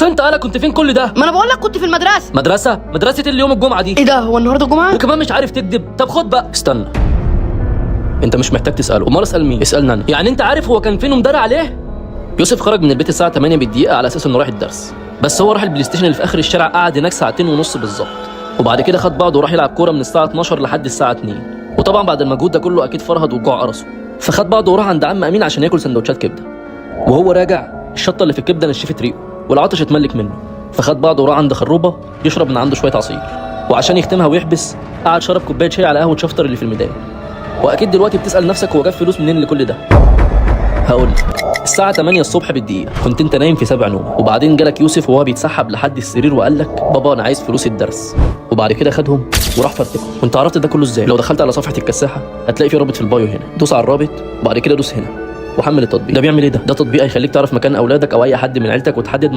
ما انت قالك كنت فين كل ده؟ ما انا بقول لك كنت في المدرسه. مدرسه اللي يوم الجمعه دي. ايه ده، هو النهارده جمعه؟ وكمان مش عارف تكذب. طب خد بقى، استنى، انت مش محتاج تساله، امال اسال مين؟ اسالني انا. يعني انت عارف هو كان فين ومدار عليه؟ يوسف خرج من البيت الساعه 8 بالدقيقه على اساس انه رايح الدرس، بس هو راح البلاي ستيشن اللي في اخر الشارع، قعد هناك ساعتين ونص بالظبط، وبعد كده خد بعضه وراح يلعب كوره من الساعه 12 لحد الساعه 2. وطبعا بعد المجهود ده كله اكيد فرهد وجوع قرصه، فخد بعضه وراح عند عم امين عشان ياكل سندوتشات كبده. وهو راجع الشطه اللي في الكبده نشفت ريقه والعطش اتملك منه، فخد بعضه وراح عند خروبه يشرب من عنده شويه عصير، وعشان يختمها ويحبس قعد شرب كوبايه شاي على قهوه شفطر اللي في الميدان. واكيد دلوقتي بتسال نفسك هو جاب فلوس منين لكل ده؟ هقول لك. الساعة 8 الصبح بالدقيقة كنت انت نايم في 7 نوم، وبعدين جالك يوسف وهو بيتسحب لحد السرير وقال لك بابا انا عايز فلوس الدرس، وبعد كده خدهم وراح فرتكم. وانت عرفت ده كله ازاي؟ لو دخلت على صفحة الكساحة هتلاقي في رابط في البايو هنا، دوس على الرابط وبعد كده دوس هنا وحمل التطبيق. ده بيعمل ايه ده؟ ده تطبيق هيخليك تعرف مكان اولادك او اي حد من عيلتك وتحدد